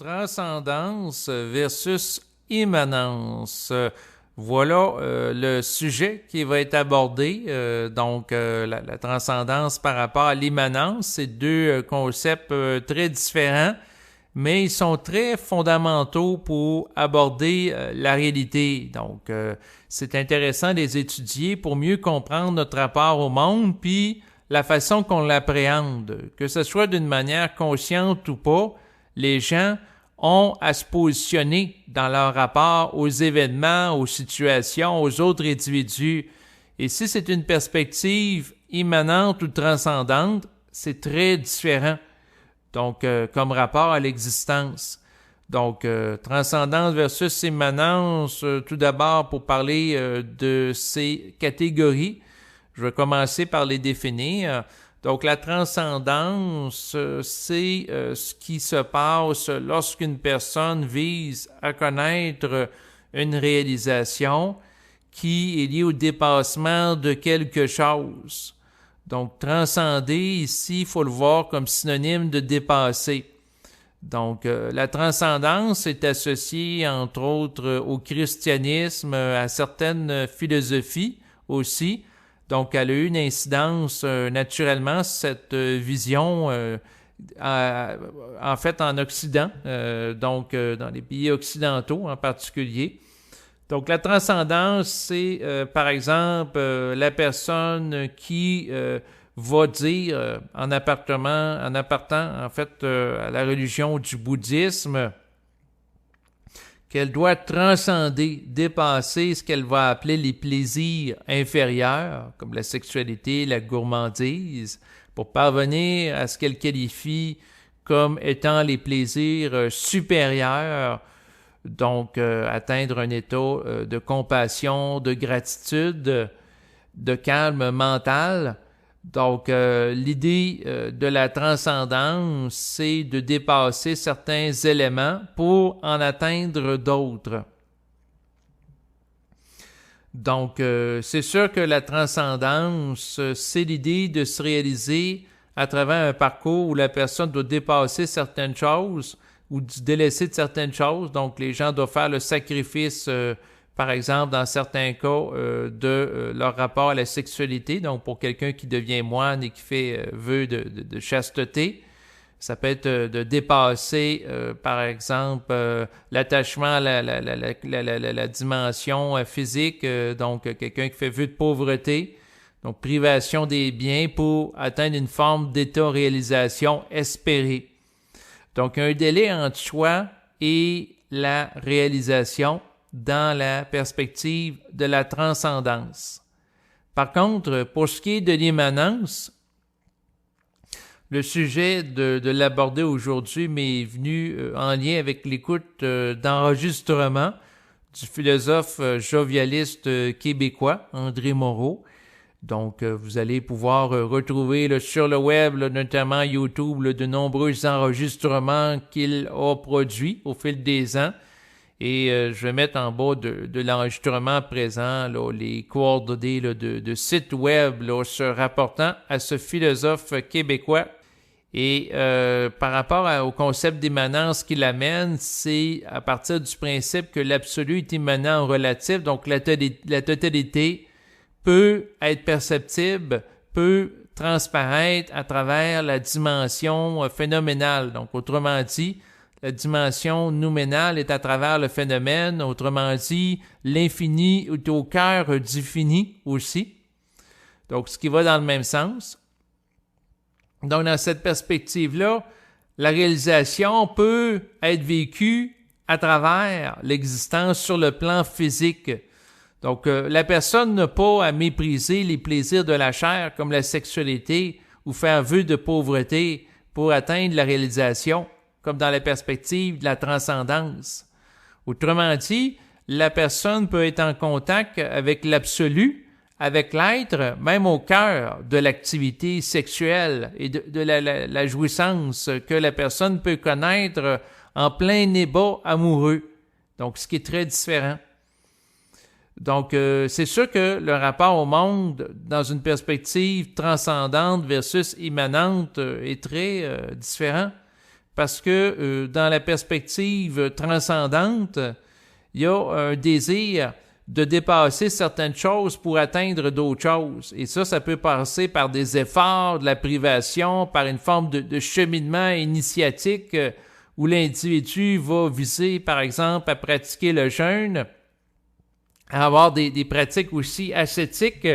Transcendance versus immanence. Voilà le sujet qui va être abordé. La transcendance par rapport à l'immanence, c'est deux concepts très différents, mais ils sont très fondamentaux pour aborder la réalité. C'est intéressant de les étudier pour mieux comprendre notre rapport au monde, puis la façon qu'on l'appréhende. Que ce soit d'une manière consciente ou pas, les gens ont à se positionner dans leur rapport aux événements, aux situations, aux autres individus. Et si c'est une perspective immanente ou transcendante, c'est très différent. Comme rapport à l'existence. Transcendance versus immanence, tout d'abord pour parler de ces catégories. Je vais commencer par les définir. Donc, la transcendance, c'est ce qui se passe lorsqu'une personne vise à connaître une réalisation qui est liée au dépassement de quelque chose. Donc, transcender, ici, il faut le voir comme synonyme de dépasser. La transcendance est associée, entre autres, au christianisme, à certaines philosophies aussi. Donc, elle a eu une incidence naturellement, cette vision, en fait, en Occident, dans les pays occidentaux en particulier. Donc, la transcendance, c'est, par exemple, la personne qui va dire, en appartant, en fait, à la religion du bouddhisme, qu'elle doit transcender, dépasser ce qu'elle va appeler les plaisirs inférieurs, comme la sexualité, la gourmandise, pour parvenir à ce qu'elle qualifie comme étant les plaisirs supérieurs, atteindre un état de compassion, de gratitude, de calme mental. L'idée de la transcendance, c'est de dépasser certains éléments pour en atteindre d'autres. C'est sûr que la transcendance, c'est l'idée de se réaliser à travers un parcours où la personne doit dépasser certaines choses ou se délaisser de certaines choses. Donc, les gens doivent faire le sacrifice par exemple, dans certains cas, de leur rapport à la sexualité. Donc, pour quelqu'un qui devient moine et qui fait vœu de chasteté, ça peut être de dépasser, par exemple, l'attachement à la dimension physique. Quelqu'un qui fait vœu de pauvreté, donc privation des biens pour atteindre une forme d'état-réalisation espérée. Donc, un délai entre soi et la réalisation dans la perspective de la transcendance. Par contre, pour ce qui est de l'immanence, le sujet de l'aborder aujourd'hui m'est venu en lien avec l'écoute d'enregistrements du philosophe jovialiste québécois André Moreau. Donc, vous allez pouvoir retrouver sur le web, notamment YouTube, de nombreux enregistrements qu'il a produits au fil des ans. Et je vais mettre en bas de l'enregistrement présent les coordonnées de sites web se rapportant à ce philosophe québécois. Et par rapport au concept d'immanence qu'il amène, c'est à partir du principe que l'absolu est immanent en relatif, donc la totalité peut être perceptible, peut transparaître à travers la dimension phénoménale. Donc, autrement dit, la dimension nouménale est à travers le phénomène, autrement dit, l'infini est au cœur du fini aussi. Donc, ce qui va dans le même sens. Donc, dans cette perspective-là, la réalisation peut être vécue à travers l'existence sur le plan physique. Donc, la personne n'a pas à mépriser les plaisirs de la chair comme la sexualité ou faire vœu de pauvreté pour atteindre la réalisation, comme dans la perspective de la transcendance. Autrement dit, la personne peut être en contact avec l'absolu, avec l'être, même au cœur de l'activité sexuelle et de la jouissance que la personne peut connaître en plein ébat amoureux. Donc, ce qui est très différent. Donc, c'est sûr que le rapport au monde dans une perspective transcendante versus immanente est très différent. parce que dans la perspective transcendante, il y a un désir de dépasser certaines choses pour atteindre d'autres choses. Et ça peut passer par des efforts, de la privation, par une forme de cheminement initiatique où l'individu va viser, par exemple, à pratiquer le jeûne, à avoir des pratiques aussi ascétiques,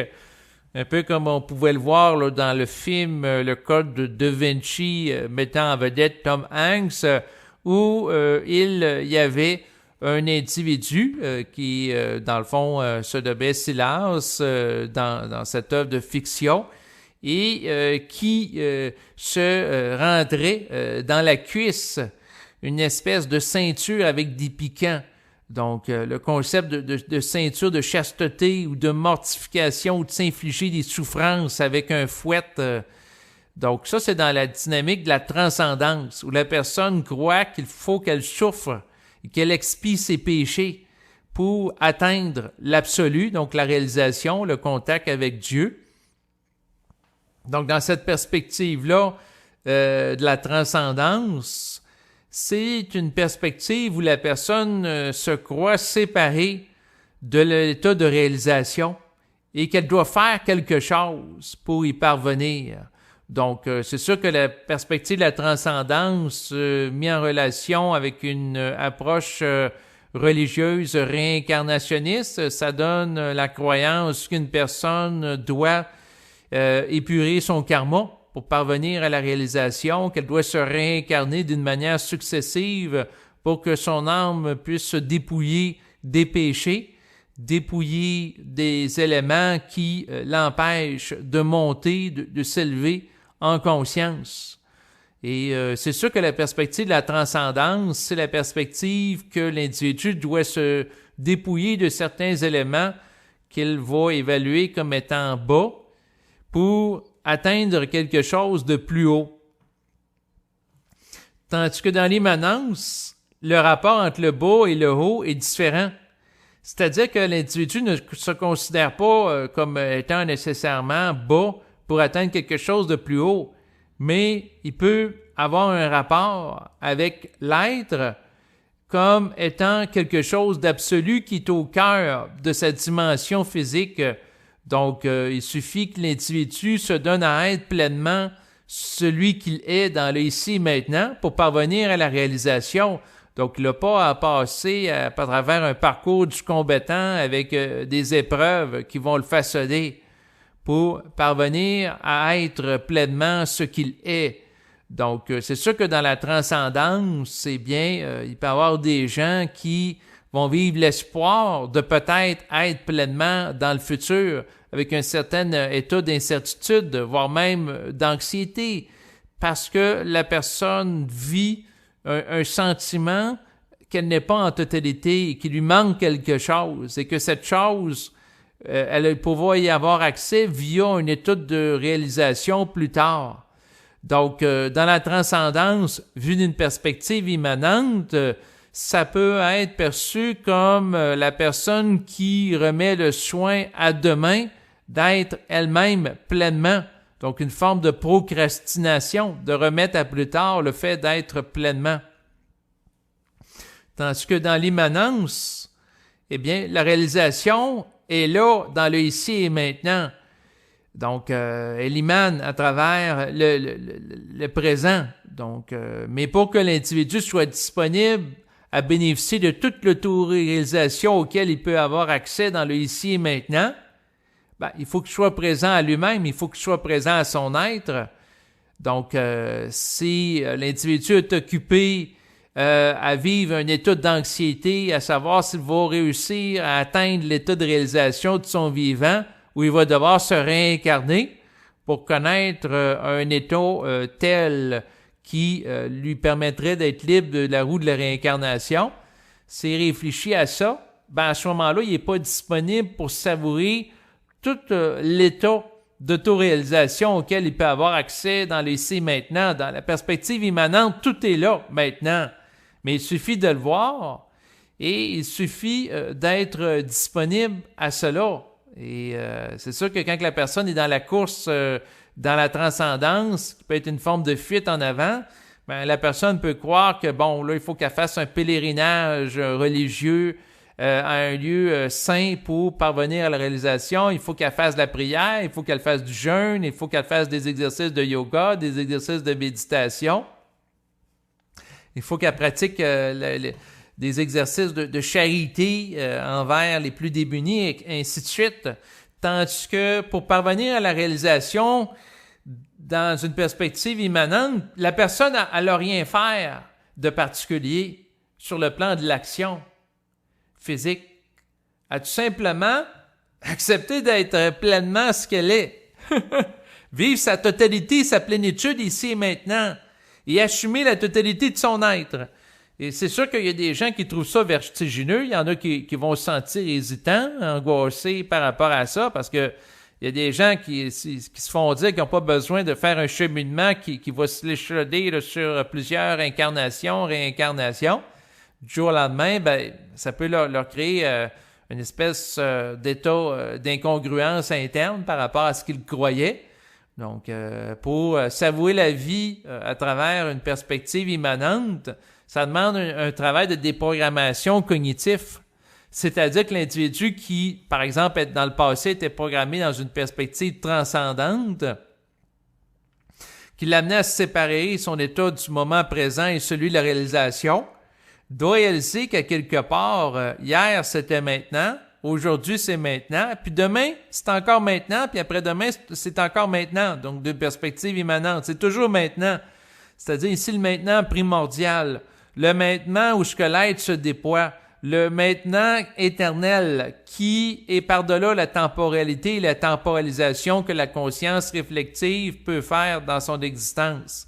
un peu comme on pouvait le voir là, dans le film Le Code de Da Vinci, mettant en vedette Tom Hanks, où il y avait un individu qui, dans le fond, se nommait Silas dans cette œuvre de fiction et qui se rendrait dans la cuisse une espèce de ceinture avec des piquants. Donc, le concept de ceinture de chasteté ou de mortification ou de s'infliger des souffrances avec un fouet. Donc, ça, c'est dans la dynamique de la transcendance, où la personne croit qu'il faut qu'elle souffre et qu'elle expie ses péchés pour atteindre l'absolu, donc la réalisation, le contact avec Dieu. Donc, dans cette perspective-là de la transcendance, c'est une perspective où la personne se croit séparée de l'état de réalisation et qu'elle doit faire quelque chose pour y parvenir. Donc, c'est sûr que la perspective de la transcendance mise en relation avec une approche religieuse réincarnationniste, ça donne la croyance qu'une personne doit épurer son karma pour parvenir à la réalisation, qu'elle doit se réincarner d'une manière successive pour que son âme puisse se dépouiller des péchés, dépouiller des éléments qui l'empêchent de monter, de s'élever en conscience. Et c'est sûr que la perspective de la transcendance, c'est la perspective que l'individu doit se dépouiller de certains éléments qu'il va évaluer comme étant bas pour atteindre quelque chose de plus haut. Tandis que dans l'immanence, le rapport entre le bas et le haut est différent. C'est-à-dire que l'individu ne se considère pas comme étant nécessairement bas pour atteindre quelque chose de plus haut, mais il peut avoir un rapport avec l'être comme étant quelque chose d'absolu qui est au cœur de sa dimension physique. Donc, il suffit que l'individu se donne à être pleinement celui qu'il est dans le ici et maintenant pour parvenir à la réalisation. Donc, il n'a pas à passer à travers un parcours du combattant avec des épreuves qui vont le façonner pour parvenir à être pleinement ce qu'il est. Donc, c'est sûr que dans la transcendance, c'est bien, il peut y avoir des gens qui vont vivre l'espoir de peut-être être pleinement dans le futur avec un certain état d'incertitude, voire même d'anxiété, parce que la personne vit un sentiment qu'elle n'est pas en totalité et qu'il lui manque quelque chose et que cette chose, elle pourra y avoir accès via un état de réalisation plus tard. Donc, dans la transcendance, vue d'une perspective immanente, ça peut être perçu comme la personne qui remet le soin à demain d'être elle-même pleinement. Donc, une forme de procrastination, de remettre à plus tard le fait d'être pleinement. Tandis que dans l'immanence, eh bien, la réalisation est là, dans le ici et maintenant. Donc, elle émane à travers le présent. Donc, mais pour que l'individu soit disponible à bénéficier de toute l'autoréalisation auquel il peut avoir accès dans le ici et maintenant, ben, il faut qu'il soit présent à lui-même, il faut qu'il soit présent à son être. Donc, si l'individu est occupé à vivre un état d'anxiété, à savoir s'il va réussir à atteindre l'état de réalisation de son vivant, où il va devoir se réincarner pour connaître un état tel qui lui permettrait d'être libre de la roue de la réincarnation, s'il réfléchit à ça, ben à ce moment-là, il n'est pas disponible pour savourer tout l'état d'autoréalisation auquel il peut avoir accès dans l'ici maintenant, dans la perspective immanente, tout est là maintenant. Mais il suffit de le voir et il suffit d'être disponible à cela. Et c'est sûr que quand la personne est dans la course, dans la transcendance, qui peut être une forme de fuite en avant, ben, la personne peut croire que, bon, là, il faut qu'elle fasse un pèlerinage religieux à un lieu saint pour parvenir à la réalisation. Il faut qu'elle fasse de la prière, il faut qu'elle fasse du jeûne, il faut qu'elle fasse des exercices de yoga, des exercices de méditation. Il faut qu'elle pratique des exercices de charité envers les plus démunis, et ainsi de suite. Tandis que pour parvenir à la réalisation, dans une perspective immanente, la personne n'a rien faire de particulier sur le plan de l'action physique. Elle a tout simplement accepté d'être pleinement ce qu'elle est. Vivre sa totalité, sa plénitude ici et maintenant, et assumer la totalité de son être. Et c'est sûr qu'il y a des gens qui trouvent ça vertigineux, il y en a qui vont se sentir hésitants, angoissés par rapport à ça, parce que il y a des gens qui se font dire qu'ils n'ont pas besoin de faire un cheminement qui va se l'échelader sur plusieurs incarnations, réincarnations. Du jour au lendemain, ben, ça peut leur créer une espèce d'état d'incongruence interne par rapport à ce qu'ils croyaient. Donc, pour savourer la vie à travers une perspective immanente, ça demande un travail de déprogrammation cognitif. C'est-à-dire que l'individu qui, par exemple, dans le passé, était programmé dans une perspective transcendante, qui l'amenait à se séparer son état du moment présent et celui de la réalisation, doit réaliser qu'à quelque part, hier c'était maintenant, aujourd'hui c'est maintenant, puis demain c'est encore maintenant, puis après-demain c'est encore maintenant. Donc, de perspective immanente, c'est toujours maintenant. C'est-à-dire ici le maintenant primordial, le maintenant où ce que l'être se déploie, le maintenant éternel qui est par-delà la temporalité et la temporalisation que la conscience réflexive peut faire dans son existence.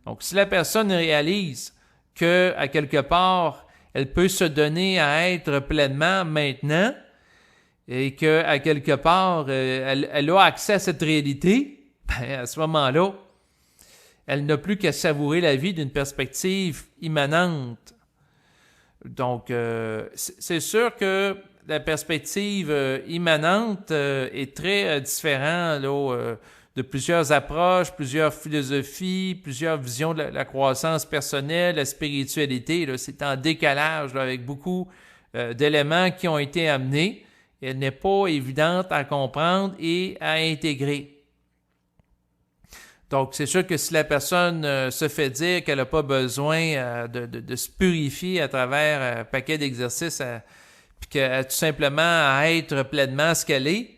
Donc, si la personne réalise que, à quelque part, elle peut se donner à être pleinement maintenant et que, à quelque part, elle a accès à cette réalité, ben, à ce moment-là, elle n'a plus qu'à savourer la vie d'une perspective immanente. Donc, c'est sûr que la perspective immanente est très différente là, de plusieurs approches, plusieurs philosophies, plusieurs visions de la croissance personnelle, la spiritualité. Là, c'est en décalage là, avec beaucoup d'éléments qui ont été amenés. Elle n'est pas évidente à comprendre et à intégrer. Donc, c'est sûr que si la personne se fait dire qu'elle n'a pas besoin de se purifier à travers un paquet d'exercices, puis qu'elle a tout simplement à être pleinement ce qu'elle est,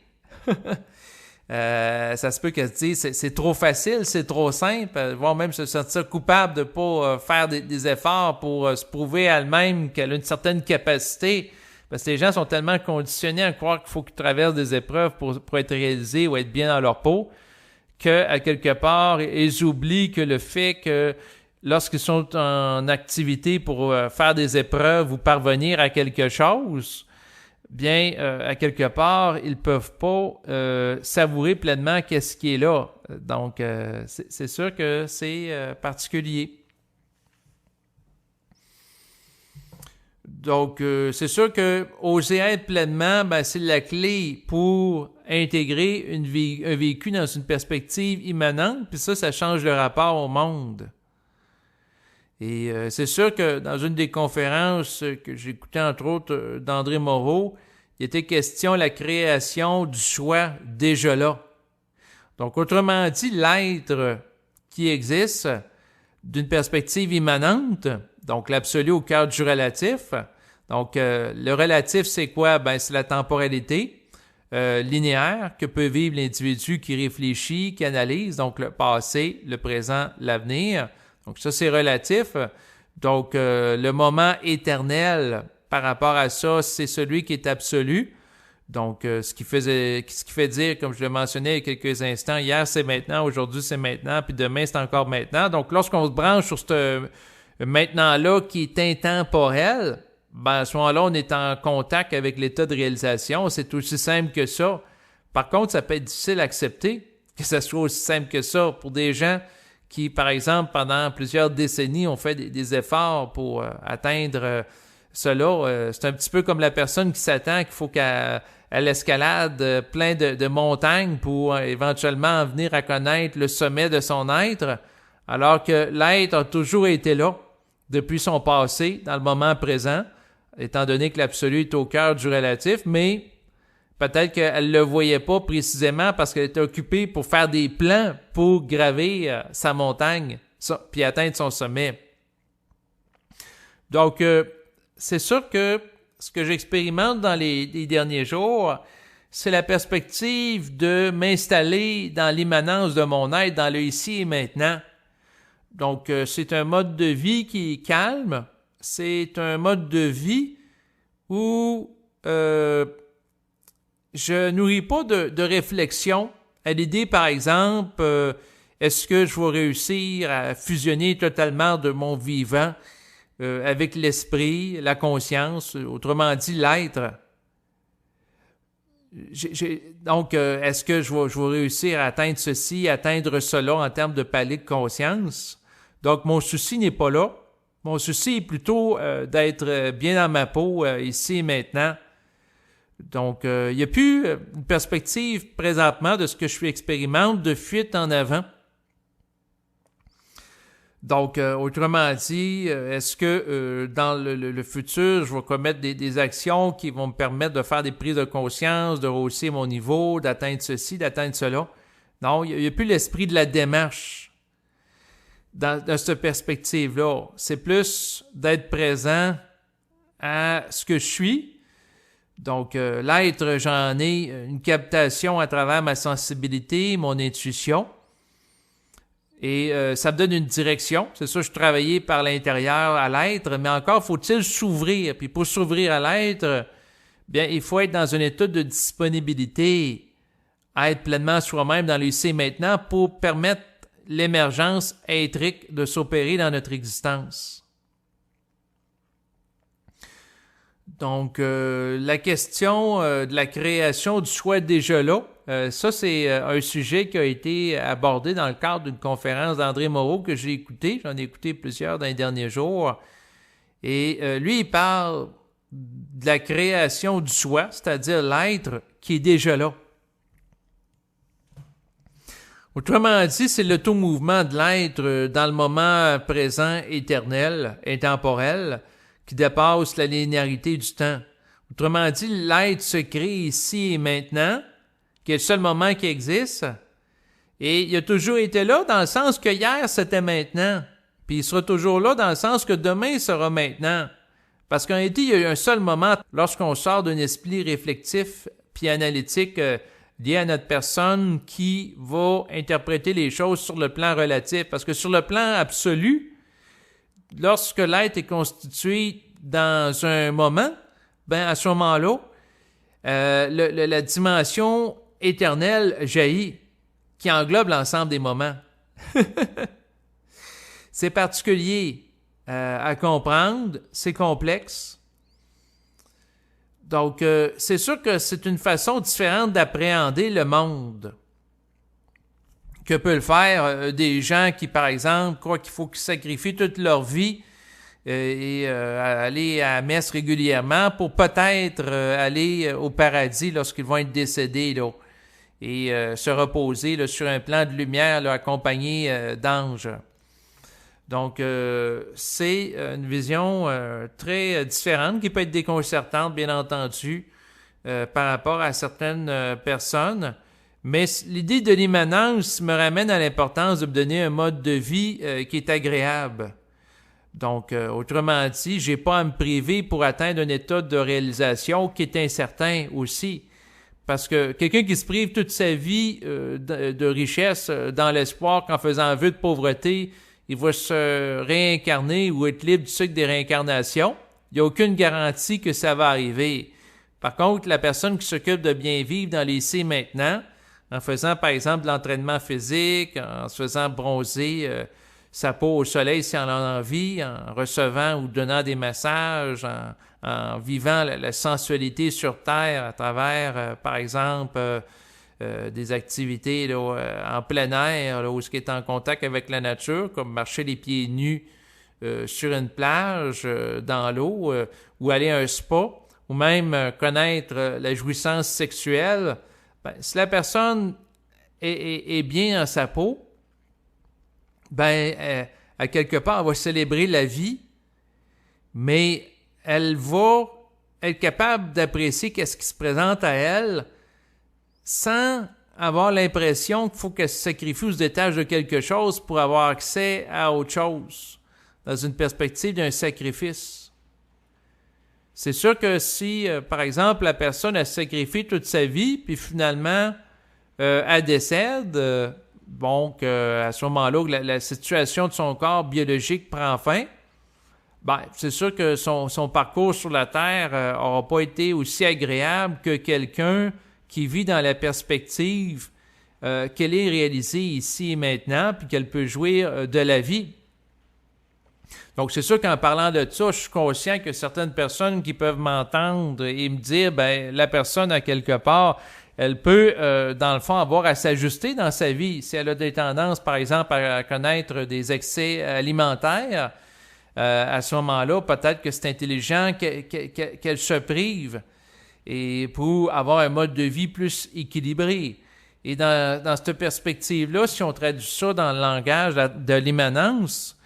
ça se peut qu'elle se dise c'est trop facile, c'est trop simple, voire même se sentir coupable de ne pas faire des efforts pour se prouver à elle-même qu'elle a une certaine capacité. Parce que les gens sont tellement conditionnés à croire qu'il faut qu'ils traversent des épreuves pour être réalisés ou être bien dans leur peau, qu'à quelque part, ils oublient que le fait que lorsqu'ils sont en activité pour faire des épreuves ou parvenir à quelque chose, bien, à quelque part, ils peuvent pas savourer pleinement qu'est-ce qui est là. Donc, c'est sûr que c'est particulier. Donc, c'est sûr que oser être pleinement, ben, c'est la clé pour intégrer un vécu dans une perspective immanente, puis ça change le rapport au monde. Et c'est sûr que dans une des conférences que j'écoutais, entre autres, d'André Moreau, il était question de la création du soi déjà là. Donc, autrement dit, l'être qui existe d'une perspective immanente, donc l'absolu au cœur du relatif. Donc, le relatif, c'est quoi? Ben, c'est la temporalité linéaire que peut vivre l'individu qui réfléchit, qui analyse, donc le passé, le présent, l'avenir. Donc, ça, c'est relatif. Donc, le moment éternel par rapport à ça, c'est celui qui est absolu. Donc, ce qui fait dire, comme je le mentionnais il y a quelques instants, hier c'est maintenant, aujourd'hui c'est maintenant, puis demain c'est encore maintenant. Donc, lorsqu'on se branche sur ce maintenant-là qui est intemporel, ben à ce moment-là, on est en contact avec l'état de réalisation. C'est aussi simple que ça. Par contre, ça peut être difficile à accepter que ça soit aussi simple que ça pour des gens qui, par exemple, pendant plusieurs décennies, ont fait des efforts pour atteindre cela. C'est un petit peu comme la personne qui s'attend qu'il faut qu'elle escalade plein de montagnes pour éventuellement venir à connaître le sommet de son être. Alors que l'être a toujours été là, depuis son passé, dans le moment présent, étant donné que l'absolu est au cœur du relatif, mais peut-être qu'elle ne le voyait pas précisément parce qu'elle était occupée pour faire des plans pour gravir sa montagne, puis atteindre son sommet. Donc, c'est sûr que ce que j'expérimente dans les derniers jours, c'est la perspective de m'installer dans l'immanence de mon être, dans le ici et maintenant. Donc, c'est un mode de vie qui est calme. C'est un mode de vie où je nourris pas de réflexion à l'idée, par exemple, est-ce que je vais réussir à fusionner totalement de mon vivant avec l'esprit, la conscience, autrement dit l'être. Donc, est-ce que je vais réussir à atteindre ceci, atteindre cela en termes de palier de conscience? Donc, mon souci n'est pas là. Mon souci est plutôt d'être bien dans ma peau ici et maintenant. Donc, il n'y a plus une perspective présentement de ce que je expérimente de fuite en avant. Donc, autrement dit, est-ce que dans le futur, je vais commettre des actions qui vont me permettre de faire des prises de conscience, de rehausser mon niveau, d'atteindre ceci, d'atteindre cela? Non, il n'y a plus l'esprit de la démarche dans cette perspective-là. C'est plus d'être présent à ce que je suis. Donc, l'être, j'en ai une captation à travers ma sensibilité, mon intuition. Et ça me donne une direction. C'est ça, je travaillais par l'intérieur à l'être, mais encore faut-il s'ouvrir. Puis pour s'ouvrir à l'être, bien, il faut être dans un état de disponibilité, être pleinement soi-même dans le ici et maintenant pour permettre l'émergence éthérique de s'opérer dans notre existence. Donc, la question de la création du soi est déjà là. Ça, c'est un sujet qui a été abordé dans le cadre d'une conférence d'André Moreau que j'ai écoutée. J'en ai écouté plusieurs dans les derniers jours. Et lui, il parle de la création du soi, c'est-à-dire l'être qui est déjà là. Autrement dit, c'est l'auto-mouvement de l'être dans le moment présent éternel, intemporel, qui dépasse la linéarité du temps. Autrement dit, l'être se crée ici et maintenant, qui est le seul moment qui existe, et il a toujours été là dans le sens que hier, c'était maintenant, puis il sera toujours là dans le sens que demain sera maintenant. Parce qu'en réalité, il y a eu un seul moment, lorsqu'on sort d'un esprit réflectif puis analytique lié à notre personne, qui va interpréter les choses sur le plan relatif. Parce que sur le plan absolu, lorsque l'être est constitué dans un moment, ben à ce moment-là, la dimension éternelle jaillit, qui englobe l'ensemble des moments. C'est particulier à comprendre, c'est complexe. Donc, c'est sûr que c'est une façon différente d'appréhender le monde que peuvent le faire des gens qui, par exemple, croient qu'il faut qu'ils sacrifient toute leur vie et aller à la messe régulièrement pour peut-être aller au paradis lorsqu'ils vont être décédés là, et se reposer là, sur un plan de lumière là, accompagné d'anges. Donc, c'est une vision très différente qui peut être déconcertante, bien entendu, par rapport à certaines personnes. Mais l'idée de l'immanence me ramène à l'importance de me donner un mode de vie qui est agréable. Donc, autrement dit, j'ai pas à me priver pour atteindre un état de réalisation qui est incertain aussi. Parce que quelqu'un qui se prive toute sa vie de richesse dans l'espoir qu'en faisant vœu de pauvreté, il va se réincarner ou être libre du cycle des réincarnations, il n'y a aucune garantie que ça va arriver. Par contre, la personne qui s'occupe de bien vivre dans les ici et maintenant, en faisant par exemple de l'entraînement physique, en se faisant bronzer sa peau au soleil si on en a envie, en recevant ou donnant des massages, en vivant la sensualité sur Terre à travers, par exemple, des activités là, en plein air, là, où ce qui est en contact avec la nature, comme marcher les pieds nus sur une plage, dans l'eau, ou aller à un spa, ou même connaître la jouissance sexuelle, ben, si la personne est bien dans sa peau, à quelque part, elle va célébrer la vie, mais elle va être capable d'apprécier qu'est-ce qui se présente à elle sans avoir l'impression qu'il faut qu'elle se sacrifie ou se détache de quelque chose pour avoir accès à autre chose, dans une perspective d'un sacrifice. C'est sûr que si, par exemple, la personne a sacrifié toute sa vie, puis finalement, elle décède, donc à ce moment-là, la situation de son corps biologique prend fin, c'est sûr que son parcours sur la Terre n'aura pas été aussi agréable que quelqu'un qui vit dans la perspective qu'elle est réalisée ici et maintenant, puis qu'elle peut jouir de la vie. Donc, c'est sûr qu'en parlant de ça, je suis conscient que certaines personnes qui peuvent m'entendre et me dire, la personne, à quelque part, elle peut, dans le fond, avoir à s'ajuster dans sa vie. Si elle a des tendances, par exemple, à connaître des excès alimentaires, à ce moment-là, peut-être que c'est intelligent qu'elle se prive et pour avoir un mode de vie plus équilibré. Et dans cette perspective-là, si on traduit ça dans le langage de l'immanence,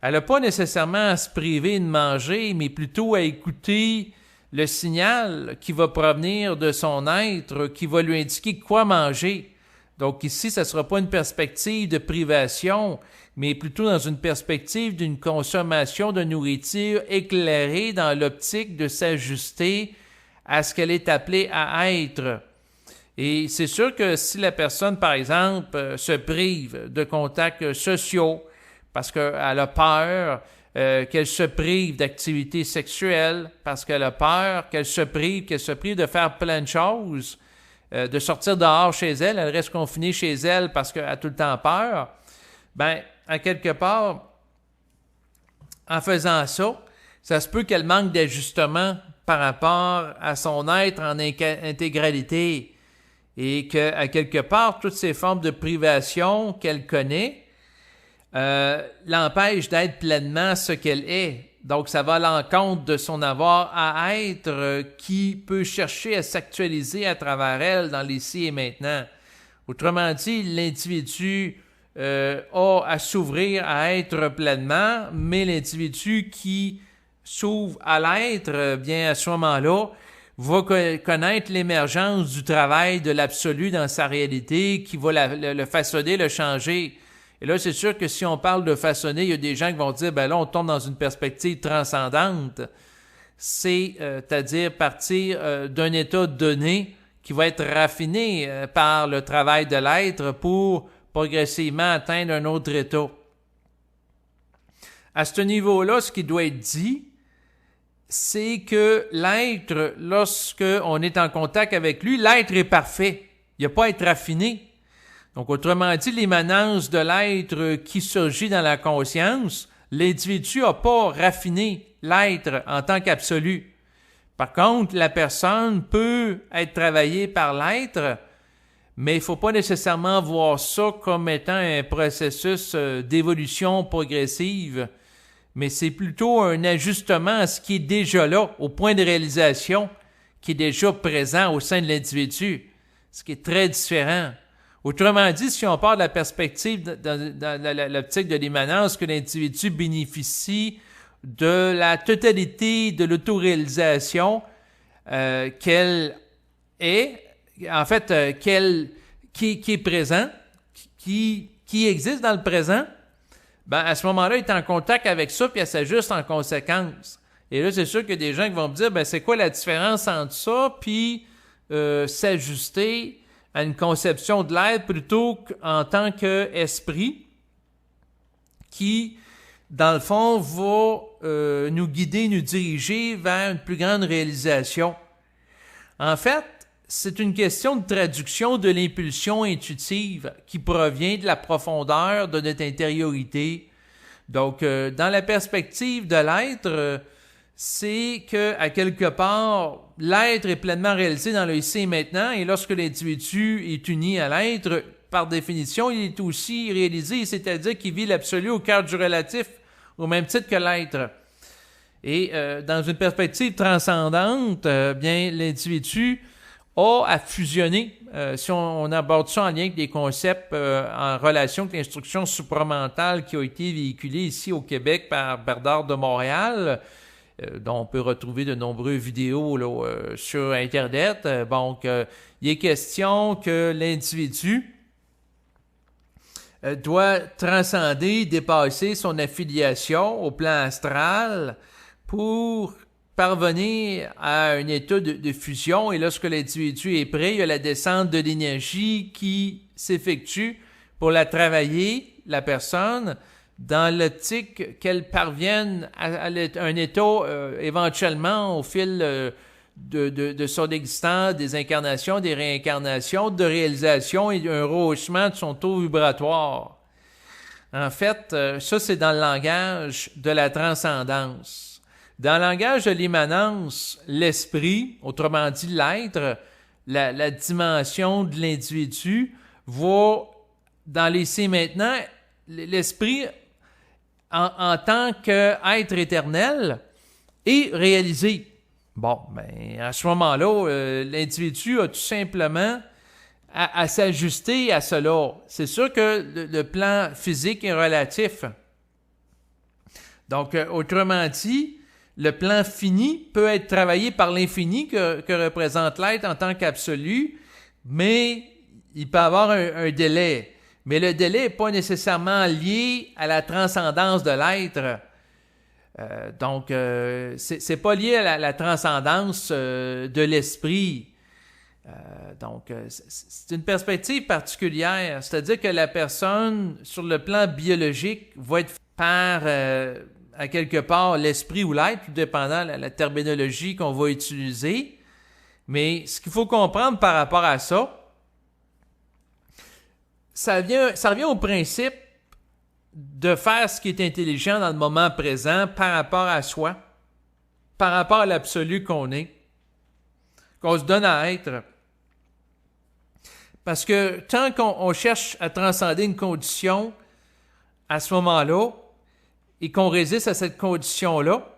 elle n'a pas nécessairement à se priver de manger, mais plutôt à écouter le signal qui va provenir de son être, qui va lui indiquer quoi manger. Donc ici, ça ne sera pas une perspective de privation, mais plutôt dans une perspective d'une consommation de nourriture éclairée dans l'optique de s'ajuster à ce qu'elle est appelée à être. Et c'est sûr que si la personne, par exemple, se prive de contacts sociaux parce qu'elle a peur qu'elle se prive d'activités sexuelles, parce qu'elle a peur qu'elle se prive de faire plein de choses, de sortir dehors chez elle, elle reste confinée chez elle parce qu'elle a tout le temps peur, à quelque part, en faisant ça, ça se peut qu'elle manque d'ajustement par rapport à son être en intégralité et qu'à quelque part, toutes ces formes de privation qu'elle connaît l'empêchent d'être pleinement ce qu'elle est. Donc, ça va à l'encontre de son avoir à être qui peut chercher à s'actualiser à travers elle dans l'ici et maintenant. Autrement dit, l'individu a à s'ouvrir à être pleinement, mais l'individu qui s'ouvre à l'être, bien à ce moment-là, va connaître l'émergence du travail de l'absolu dans sa réalité, qui va le façonner, le changer. Et là, c'est sûr que si on parle de façonner, il y a des gens qui vont dire, là, on tombe dans une perspective transcendante. C'est-à-dire partir d'un état donné qui va être raffiné par le travail de l'être pour progressivement atteindre un autre état. À ce niveau-là, ce qui doit être dit, c'est que l'être, lorsqu'on est en contact avec lui, l'être est parfait. Il n'y a pas à être raffiné. Donc, autrement dit, l'immanence de l'être qui surgit dans la conscience, l'individu n'a pas raffiné l'être en tant qu'absolu. Par contre, la personne peut être travaillée par l'être, mais il ne faut pas nécessairement voir ça comme étant un processus d'évolution progressive, mais c'est plutôt un ajustement à ce qui est déjà là, au point de réalisation, qui est déjà présent au sein de l'individu, ce qui est très différent. Autrement dit, si on part de la perspective dans l'optique de l'immanence, que l'individu bénéficie de la totalité de l'autoréalisation qu'elle est, en fait, qui est présent, qui existe dans le présent, à ce moment-là, elle est en contact avec ça, puis elle s'ajuste en conséquence. Et là, c'est sûr qu'il y a des gens qui vont me dire, c'est quoi la différence entre ça, puis s'ajuster à une conception de l'être plutôt qu'en tant qu'esprit qui, dans le fond, va nous guider, nous diriger vers une plus grande réalisation. En fait, c'est une question de traduction de l'impulsion intuitive qui provient de la profondeur de notre intériorité. Donc, dans la perspective de l'être, c'est que à quelque part, l'être est pleinement réalisé dans le ici et maintenant, et lorsque l'individu est uni à l'être, par définition, il est aussi réalisé, c'est-à-dire qu'il vit l'absolu au cœur du relatif, au même titre que l'être. Et dans une perspective transcendante, bien l'individu a à fusionner, si on aborde ça en lien avec des concepts en relation avec l'instruction supramentale qui a été véhiculée ici au Québec par Bernard de Montréal, dont on peut retrouver de nombreuses vidéos là, sur Internet. Donc, il est question que l'individu doit transcender, dépasser son affiliation au plan astral pour parvenir à un état de fusion. Et lorsque l'individu est prêt, il y a la descente de l'énergie qui s'effectue pour la travailler, la personne, dans l'optique qu'elle parvienne à un état éventuellement au fil de son existence, des incarnations, des réincarnations, de réalisation et un rehaussement de son taux vibratoire. En fait, ça c'est dans le langage de la transcendance. Dans le langage de l'immanence, l'esprit, autrement dit l'être, la dimension de l'individu, va dans l'essai maintenant, l'esprit en tant qu'être éternel est réalisé. Bon, ben à ce moment-là, l'individu a tout simplement à s'ajuster à cela. C'est sûr que le plan physique est relatif. Donc, autrement dit, le plan fini peut être travaillé par l'infini que représente l'être en tant qu'absolu, mais il peut y avoir un délai. Mais le délai n'est pas nécessairement lié à la transcendance de l'être. Donc, c'est pas lié à la transcendance de l'esprit. Donc, c'est une perspective particulière. C'est-à-dire que la personne, sur le plan biologique, va être par, à quelque part, l'esprit ou l'être, tout dépendant de la terminologie qu'on va utiliser. Mais ce qu'il faut comprendre par rapport à ça, ça revient au principe de faire ce qui est intelligent dans le moment présent par rapport à soi, par rapport à l'absolu qu'on est, qu'on se donne à être. Parce que tant qu'on cherche à transcender une condition à ce moment-là et qu'on résiste à cette condition-là,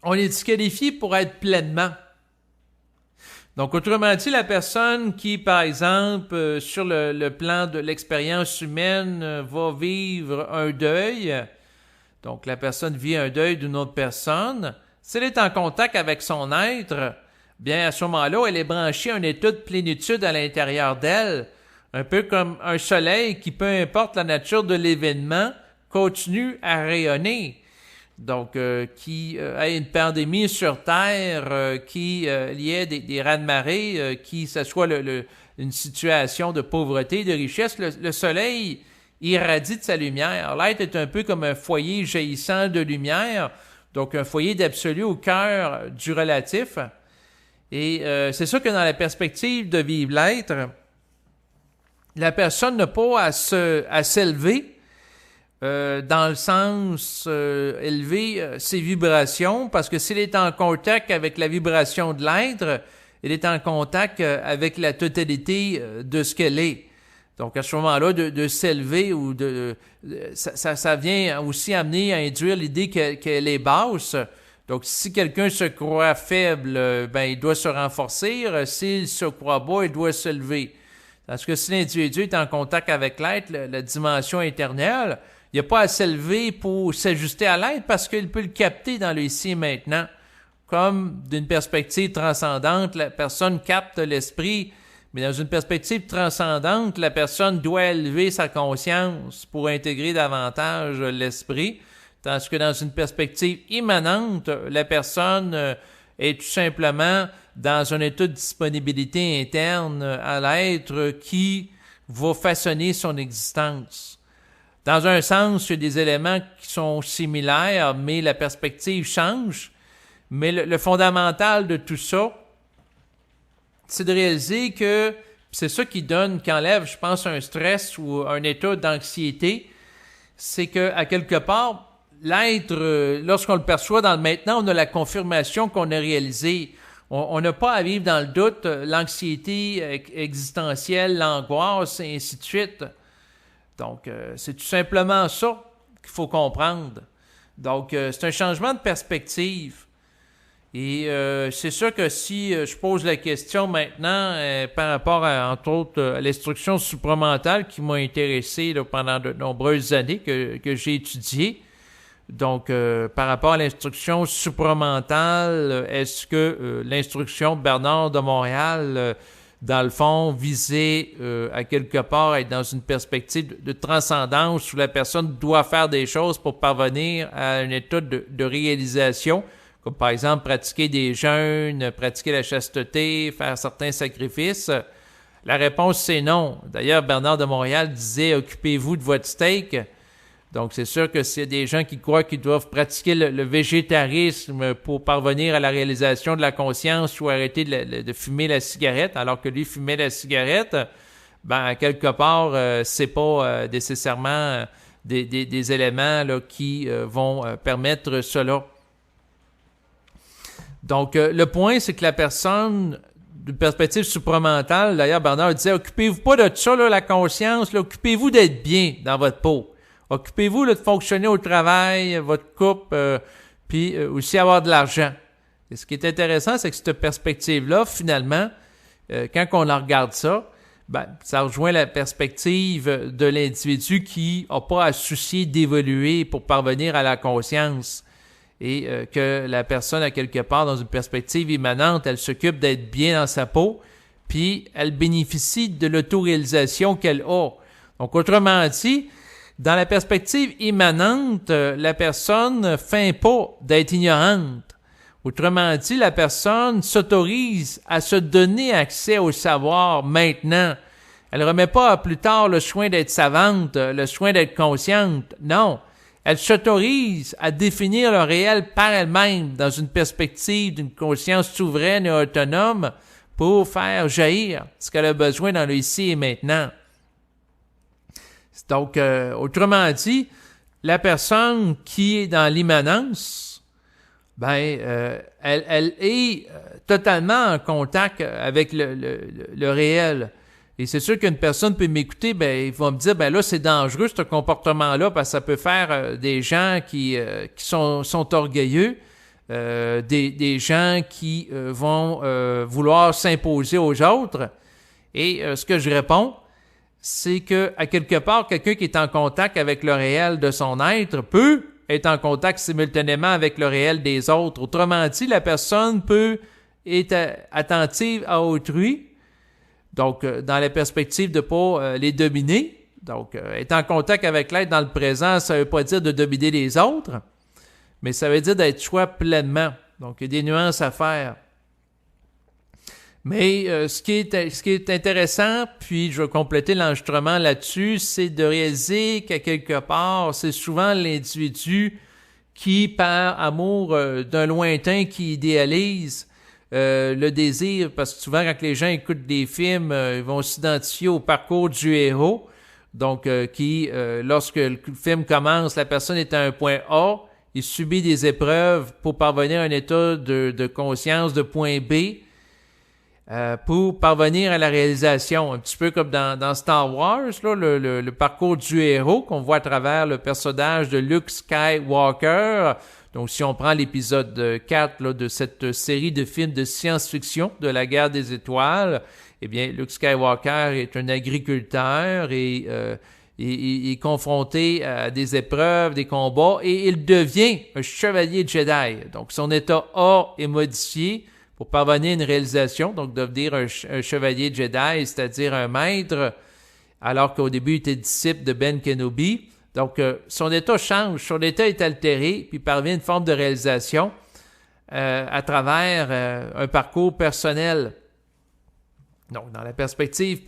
on est disqualifié pour être pleinement. Donc, autrement dit, la personne qui, par exemple, sur le plan de l'expérience humaine, va vivre un deuil, donc la personne vit un deuil d'une autre personne, si elle est en contact avec son être, bien à ce moment-là, elle est branchée à un état de plénitude à l'intérieur d'elle, un peu comme un soleil qui, peu importe la nature de l'événement, continue à rayonner. Donc, qui a une pandémie sur Terre, qui liait des raz-de-marée, qui ce soit une situation de pauvreté, de richesse, le soleil irradie de sa lumière. L'être est un peu comme un foyer jaillissant de lumière, donc un foyer d'absolu au cœur du relatif. Et c'est sûr que dans la perspective de vivre l'être, la personne n'a pas à s'élever, dans le sens élever ses vibrations, parce que s'il est en contact avec la vibration de l'être, il est en contact avec la totalité de ce qu'elle est. Donc à ce moment-là, de s'élever ou ça vient aussi amener à induire l'idée qu'elle est basse. Donc si quelqu'un se croit faible, ben il doit se renforcer. S'il se croit bas, il doit s'élever. Parce que si l'individu est en contact avec l'être, la dimension éternelle, il n'y a pas à s'élever pour s'ajuster à l'être parce qu'il peut le capter dans le ici et maintenant. Comme d'une perspective transcendante, la personne capte l'esprit, mais dans une perspective transcendante, la personne doit élever sa conscience pour intégrer davantage l'esprit, tandis que dans une perspective immanente, la personne est tout simplement dans un état de disponibilité interne à l'être qui va façonner son existence. Dans un sens, il y a des éléments qui sont similaires, mais la perspective change. Mais le fondamental de tout ça, c'est de réaliser que c'est ça qui enlève, je pense, un stress ou un état d'anxiété. C'est qu'à quelque part, l'être, lorsqu'on le perçoit dans le maintenant, on a la confirmation qu'on a réalisé. On n'a pas à vivre dans le doute, l'anxiété existentielle, l'angoisse, et ainsi de suite. Donc, c'est tout simplement ça qu'il faut comprendre. Donc, c'est un changement de perspective. Et c'est sûr que si je pose la question maintenant par rapport à, entre autres, à l'instruction supramentale qui m'a intéressé là, pendant de nombreuses années que j'ai étudié. Donc, par rapport à l'instruction supramentale, est-ce que l'instruction Bernard de Montréal, dans le fond, visait à quelque part à être dans une perspective de transcendance où la personne doit faire des choses pour parvenir à un état de réalisation, comme par exemple pratiquer des jeûnes, pratiquer la chasteté, faire certains sacrifices? La réponse, c'est non. D'ailleurs, Bernard de Montréal disait « Occupez-vous de votre steak ». Donc, c'est sûr que s'il y a des gens qui croient qu'ils doivent pratiquer le végétarisme pour parvenir à la réalisation de la conscience ou arrêter de fumer la cigarette, alors que lui fumait la cigarette, ben, quelque part, c'est pas nécessairement des éléments là, qui vont permettre cela. Donc, le point, c'est que la personne, d'une perspective supramentale, d'ailleurs, Bernard disait, occupez-vous pas de ça, là, la conscience, là, occupez-vous d'être bien dans votre peau. Occupez-vous là, de fonctionner au travail, votre couple, puis aussi avoir de l'argent. Et ce qui est intéressant, c'est que cette perspective-là, finalement, quand on en regarde ça, ben, ça rejoint la perspective de l'individu qui n'a pas à se soucier d'évoluer pour parvenir à la conscience. Et que la personne, à quelque part, dans une perspective immanente, elle s'occupe d'être bien dans sa peau, puis elle bénéficie de l'autoréalisation qu'elle a. Donc, autrement dit, dans la perspective immanente, la personne ne feint pas d'être ignorante. Autrement dit, la personne s'autorise à se donner accès au savoir maintenant. Elle ne remet pas à plus tard le soin d'être savante, le soin d'être consciente. Non. Elle s'autorise à définir le réel par elle-même dans une perspective d'une conscience souveraine et autonome pour faire jaillir ce qu'elle a besoin dans le ici et maintenant. Donc, autrement dit, la personne qui est dans l'immanence, ben, elle est totalement en contact avec le réel. Et c'est sûr qu'une personne peut m'écouter, ben, il va me dire, ben là, c'est dangereux, ce comportement-là, parce que ça peut faire des gens qui sont orgueilleux, des gens qui vont vouloir s'imposer aux autres. Et ce que je réponds, c'est que, à quelque part, quelqu'un qui est en contact avec le réel de son être peut être en contact simultanément avec le réel des autres. Autrement dit, la personne peut être attentive à autrui, donc dans la perspective de ne pas les dominer. Donc, être en contact avec l'être dans le présent, ça ne veut pas dire de dominer les autres, mais ça veut dire d'être soi pleinement. Donc, il y a des nuances à faire. Mais ce qui est intéressant, puis je vais compléter l'enregistrement là-dessus, c'est de réaliser qu'à quelque part, c'est souvent l'individu qui, par amour d'un lointain, qui idéalise le désir, parce que souvent quand les gens écoutent des films, ils vont s'identifier au parcours du héros, donc lorsque le film commence, la personne est à un point A, il subit des épreuves pour parvenir à un état de conscience de point B, pour parvenir à la réalisation, un petit peu comme dans Star Wars, là, le parcours du héros qu'on voit à travers le personnage de Luke Skywalker. Donc, si on prend l'épisode 4 là, de cette série de films de science-fiction de la guerre des étoiles, eh bien, Luke Skywalker est un agriculteur et il est confronté à des épreuves, des combats, et il devient un chevalier Jedi. Donc, son état A est modifié pour parvenir à une réalisation, donc devenir un chevalier Jedi, c'est-à-dire un maître, alors qu'au début il était disciple de Ben Kenobi. Donc son état change, son état est altéré, puis parvient à une forme de réalisation à travers un parcours personnel. Donc dans la perspective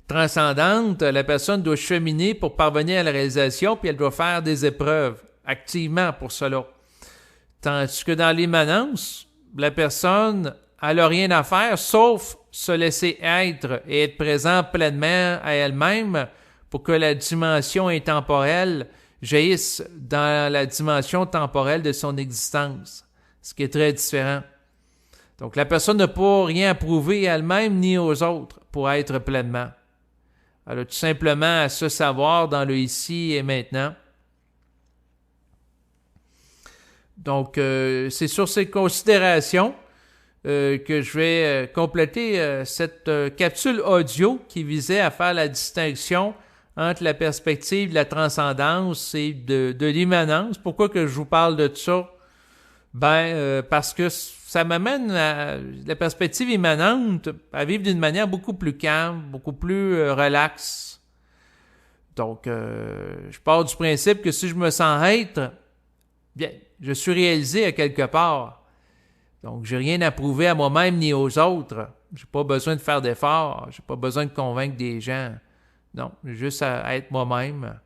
transcendante, la personne doit cheminer pour parvenir à la réalisation, puis elle doit faire des épreuves activement pour cela. Tandis que dans l'immanence, la personne n'a rien à faire sauf se laisser être et être présent pleinement à elle-même pour que la dimension intemporelle jaillisse dans la dimension temporelle de son existence, ce qui est très différent. Donc la personne n'a pas rien à prouver à elle-même ni aux autres pour être pleinement. Elle a tout simplement à se savoir dans le ici et maintenant. Donc, c'est sur ces considérations que je vais compléter cette capsule audio qui visait à faire la distinction entre la perspective de la transcendance et de l'immanence. Pourquoi que je vous parle de ça? Parce que ça m'amène à la perspective immanente à vivre d'une manière beaucoup plus calme, beaucoup plus relaxe. Donc, je pars du principe que si je me sens être, bien, je suis réalisé à quelque part. Donc, j'ai rien à prouver à moi-même ni aux autres. J'ai pas besoin de faire d'efforts. J'ai pas besoin de convaincre des gens. Non, j'ai juste à être moi-même.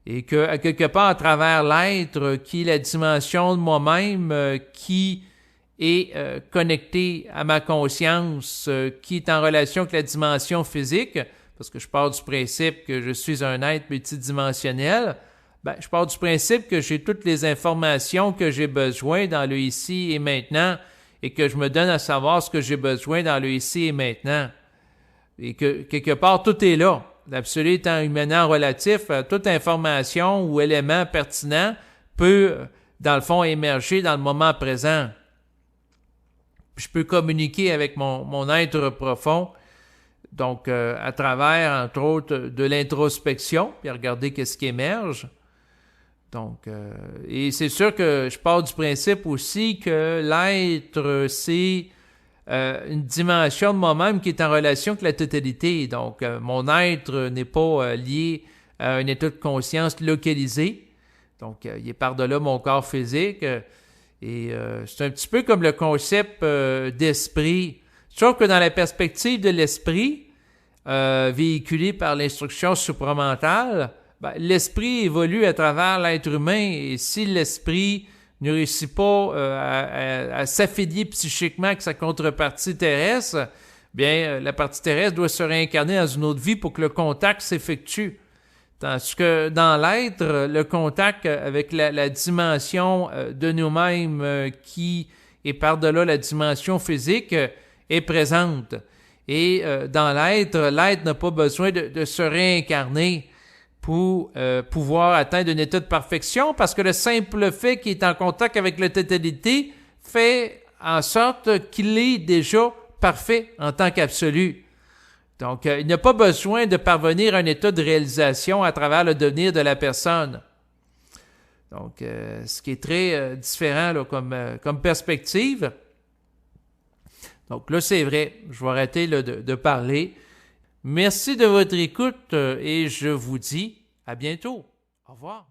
Et que, à quelque part, à travers l'être, qui est la dimension de moi-même, qui est connectée à ma conscience, qui est en relation avec la dimension physique, parce que je pars du principe que je suis un être multidimensionnel, je pars du principe que j'ai toutes les informations que j'ai besoin dans le ici et maintenant, et que je me donne à savoir ce que j'ai besoin dans le ici et maintenant. Et que, quelque part, tout est là. L'absolu étant humainement relatif, toute information ou élément pertinent peut, dans le fond, émerger dans le moment présent. Je peux communiquer avec mon être profond, donc à travers, entre autres, de l'introspection, puis regarder qu'est-ce qui émerge. Donc, et c'est sûr que je pars du principe aussi que l'être, c'est une dimension de moi-même qui est en relation avec la totalité. Donc, mon être n'est pas lié à un état de conscience localisé. Donc, il est par-delà mon corps physique. Et c'est un petit peu comme le concept d'esprit. Sauf que dans la perspective de l'esprit, véhiculé par l'instruction supramentale, l'esprit évolue à travers l'être humain. Et si l'esprit ne réussit pas à s'affilier psychiquement avec sa contrepartie terrestre, bien, la partie terrestre doit se réincarner dans une autre vie pour que le contact s'effectue. Tandis que dans l'être, le contact avec la dimension de nous-mêmes qui est par-delà la dimension physique est présente. Et dans l'être n'a pas besoin de se réincarner pour pouvoir atteindre un état de perfection, parce que le simple fait qu'il est en contact avec la totalité fait en sorte qu'il est déjà parfait en tant qu'absolu. Donc, il n'a pas besoin de parvenir à un état de réalisation à travers le devenir de la personne. Donc, ce qui est très différent là, comme perspective. Donc là, c'est vrai, je vais arrêter là, de parler. Merci de votre écoute et je vous dis à bientôt. Au revoir.